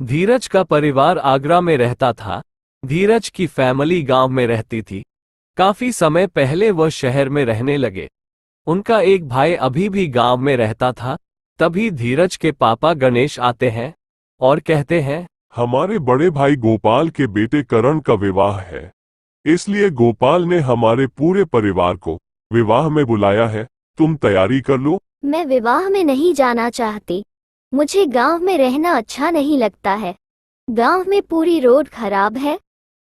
धीरज का परिवार आगरा में रहता था। धीरज की फैमिली गांव में रहती थी। काफी समय पहले वह शहर में रहने लगे। उनका एक भाई अभी भी गांव में रहता था। तभी धीरज के पापा गणेश आते हैं और कहते हैं, हमारे बड़े भाई गोपाल के बेटे करण का विवाह है, इसलिए गोपाल ने हमारे पूरे परिवार को विवाह में बुलाया है। तुम तैयारी कर लो। मैं विवाह में नहीं जाना चाहती। मुझे गांव में रहना अच्छा नहीं लगता है। गांव में पूरी रोड खराब है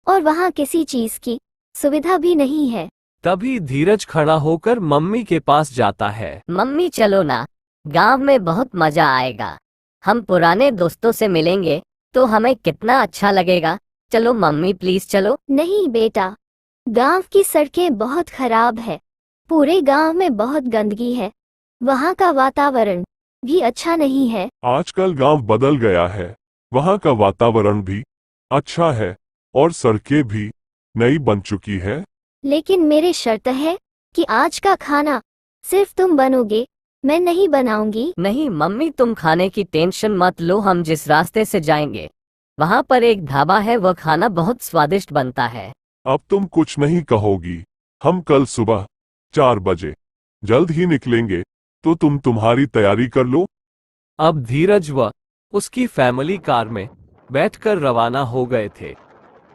और वहां किसी चीज की सुविधा भी नहीं है। तभी धीरज खड़ा होकर मम्मी के पास जाता है। मम्मी चलो ना, गांव में बहुत मजा आएगा। हम पुराने दोस्तों से मिलेंगे तो हमें कितना अच्छा लगेगा। चलो मम्मी प्लीज चलो। नहीं बेटा, गांव की सड़कें बहुत खराब है। पूरे गांव में बहुत गंदगी है। वहां का वातावरण भी अच्छा नहीं है। आजकल गांव बदल गया है, वहां का वातावरण भी अच्छा है और सड़कें भी नई बन चुकी है। लेकिन मेरी शर्त है कि आज का खाना सिर्फ तुम बनोगे, मैं नहीं बनाऊंगी। नहीं मम्मी, तुम खाने की टेंशन मत लो। हम जिस रास्ते से जाएंगे वहां पर एक ढाबा है, वह खाना बहुत स्वादिष्ट बनता है। अब तुम कुछ नहीं कहोगी। हम कल सुबह 4 बजे जल्द ही निकलेंगे, तो तुम तुम्हारी तैयारी कर लो। अब धीरज व उसकी फैमिली कार में बैठकर रवाना हो गए थे।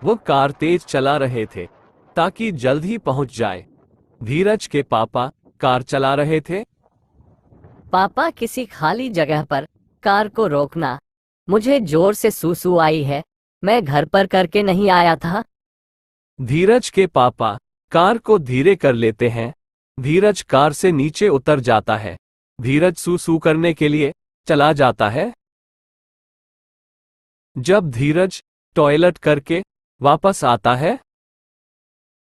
वो कार तेज चला रहे थे ताकि जल्द ही पहुंच जाए। धीरज के पापा कार चला रहे थे। पापा किसी खाली जगह पर कार को रोकना। मुझे जोर से सूसू आई है, मैं घर पर करके नहीं आया था। धीरज के पापा कार को धीरे कर लेते हैं। धीरज कार से नीचे उतर जाता है। धीरज सूसू करने के लिए चला जाता है। जब धीरज टॉयलेट करके वापस आता है,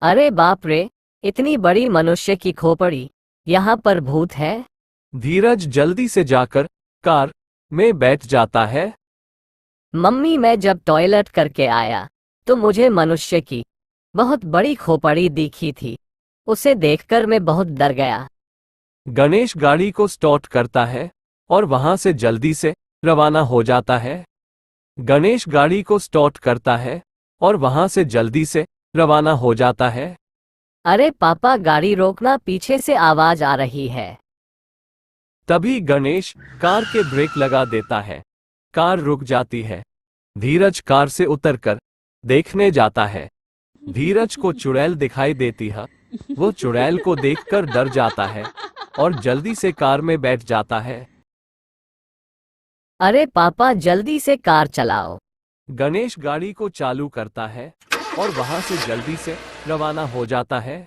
अरे बाप रे, इतनी बड़ी मनुष्य की खोपड़ी, यहाँ पर भूत है। धीरज जल्दी से जाकर कार में बैठ जाता है। मम्मी, मैं जब टॉयलेट करके आया तो मुझे मनुष्य की बहुत बड़ी खोपड़ी दिखी थी। उसे देखकर मैं बहुत डर गया। गणेश गाड़ी को स्टार्ट करता है और वहां से जल्दी से रवाना हो जाता है। गणेश गाड़ी को स्टार्ट करता है और वहां से जल्दी से रवाना हो जाता है। अरे पापा गाड़ी रोकना, पीछे से आवाज आ रही है। तभी गणेश कार के ब्रेक लगा देता है। कार रुक जाती है। धीरज कार से उतरकर देखने जाता है। धीरज को चुड़ैल दिखाई देती है। वो चुड़ैल को देखकर डर जाता है और जल्दी से कार में बैठ जाता है। अरे पापा जल्दी से कार चलाओ। गणेश गाड़ी को चालू करता है और वहां से जल्दी से रवाना हो जाता है।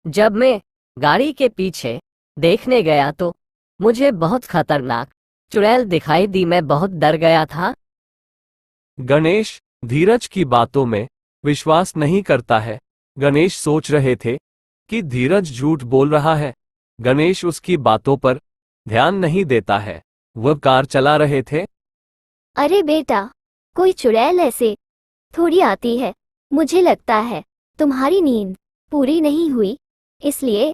जब मैं गाड़ी के पीछे देखने गया तो मुझे बहुत खतरनाक चुड़ैल दिखाई दी। मैं बहुत डर गया था। गणेश धीरज की बातों में विश्वास नहीं करता है। गणेश सोच रहे थे कि धीरज झूठ बोल रहा है। गणेश उसकी बातों पर ध्यान नहीं देता है। वह कार चला रहे थे। अरे बेटा, कोई चुड़ैल ऐसे थोड़ी आती है। मुझे लगता है तुम्हारी नींद पूरी नहीं हुई, इसलिए।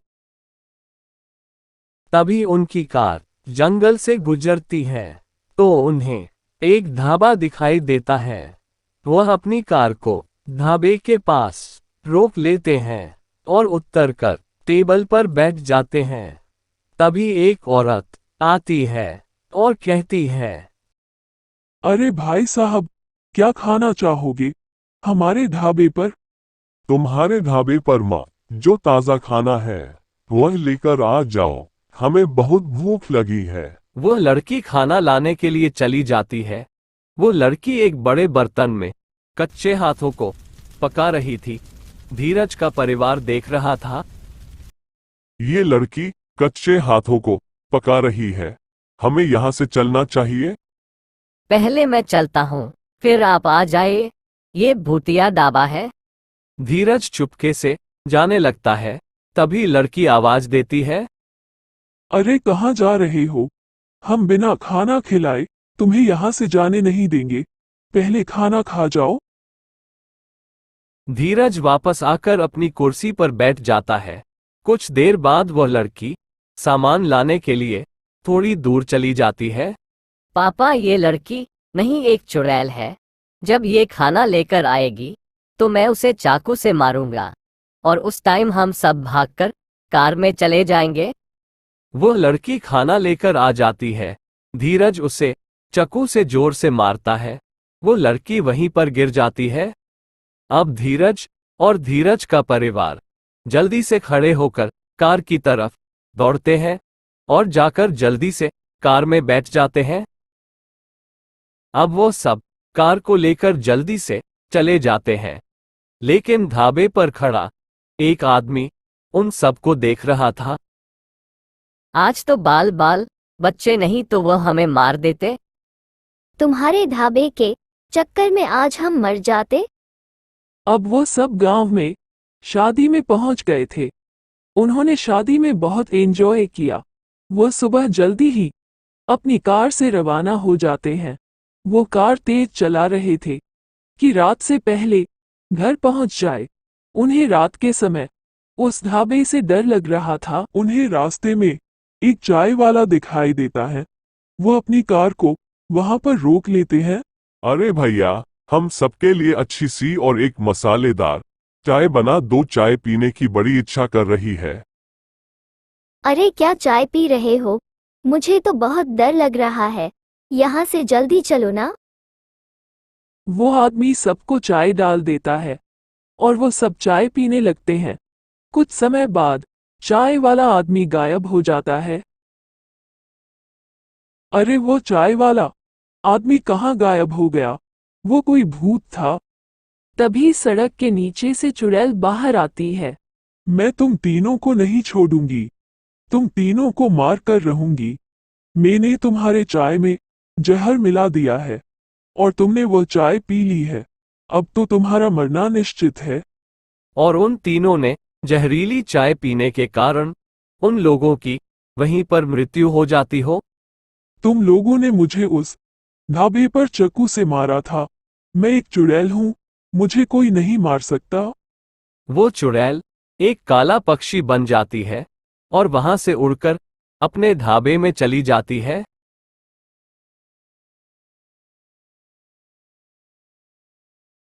तभी उनकी कार जंगल से गुजरती है तो उन्हें एक ढाबा दिखाई देता है। वह अपनी कार को ढाबे के पास रोक लेते हैं और उतरकर टेबल पर बैठ जाते हैं। तभी एक औरत आती है और कहती है, अरे भाई साहब, क्या खाना चाहोगे हमारे ढाबे पर? तुम्हारे ढाबे पर माँ जो ताज़ा खाना है वह लेकर आ जाओ, हमें बहुत भूख लगी है। वह लड़की खाना लाने के लिए चली जाती है। वो लड़की एक बड़े बर्तन में कच्चे हाथों को पका रही थी। धीरज का परिवार देख रहा था। ये लड़की कच्चे हाथों को पका रही है, हमें यहाँ से चलना चाहिए। पहले मैं चलता हूँ, फिर आप आ जाइए। ये भूतिया ढाबा है। धीरज चुपके से जाने लगता है। तभी लड़की आवाज देती है, अरे कहाँ जा रहे हो? हम बिना खाना खिलाए तुम्हें यहाँ से जाने नहीं देंगे। पहले खाना खा जाओ। धीरज वापस आकर अपनी कुर्सी पर बैठ जाता है। कुछ देर बाद वह लड़की सामान लाने के लिए थोड़ी दूर चली जाती है। पापा ये लड़की नहीं, एक चुड़ैल है। जब ये खाना लेकर आएगी तो मैं उसे चाकू से मारूंगा और उस टाइम हम सब भागकर कार में चले जाएंगे। वह लड़की खाना लेकर आ जाती है। धीरज उसे चाकू से जोर से मारता है। वो लड़की वहीं पर गिर जाती है। अब धीरज और धीरज का परिवार जल्दी से खड़े होकर कार की तरफ दौड़ते हैं और जाकर जल्दी से कार में बैठ जाते हैं। अब वो सब कार को लेकर जल्दी से चले जाते हैं, लेकिन ढाबे पर खड़ा एक आदमी उन सबको देख रहा था। आज तो बाल बाल बच्चे नहीं तो वह हमें मार देते। तुम्हारे ढाबे के चक्कर में आज हम मर जाते। अब वो सब गांव में शादी में पहुंच गए थे। उन्होंने शादी में बहुत एंजॉय किया। वो सुबह जल्दी ही अपनी कार से रवाना हो जाते हैं। वो कार तेज चला रहे थे कि रात से पहले घर पहुंच जाए। उन्हें रात के समय उस ढाबे से डर लग रहा था। उन्हें रास्ते में एक चाय वाला दिखाई देता है। वो अपनी कार को वहां पर रोक लेते हैं। अरे भैया, हम सबके लिए अच्छी सी और एक मसालेदार चाय बना दो। चाय पीने की बड़ी इच्छा कर रही है। अरे क्या चाय पी रहे हो? मुझे तो बहुत डर लग रहा है। यहाँ से जल्दी चलो ना। वो आदमी सबको चाय डाल देता है और वो सब चाय पीने लगते हैं। कुछ समय बाद चाय वाला आदमी गायब हो जाता है। अरे वो चाय वाला आदमी कहाँ गायब हो गया? वो कोई भूत था? तभी सड़क के नीचे से चुड़ैल बाहर आती है। मैं तुम तीनों को नहीं छोड़ूंगी। तुम तीनों को मार कर रहूंगी। मैंने तुम्हारे चाय में जहर मिला दिया है और तुमने वो चाय पी ली है। अब तो तुम्हारा मरना निश्चित है। और उन तीनों ने जहरीली चाय पीने के कारण उन लोगों की वहीं पर मृत्यु हो जाती हो। तुम लोगों ने मुझे उस ढाबे पर चाकू से मारा था। मैं एक चुड़ैल हूँ, मुझे कोई नहीं मार सकता। वो चुड़ैल एक काला पक्षी बन जाती है और वहां से उड़कर अपने ढाबे में चली जाती है।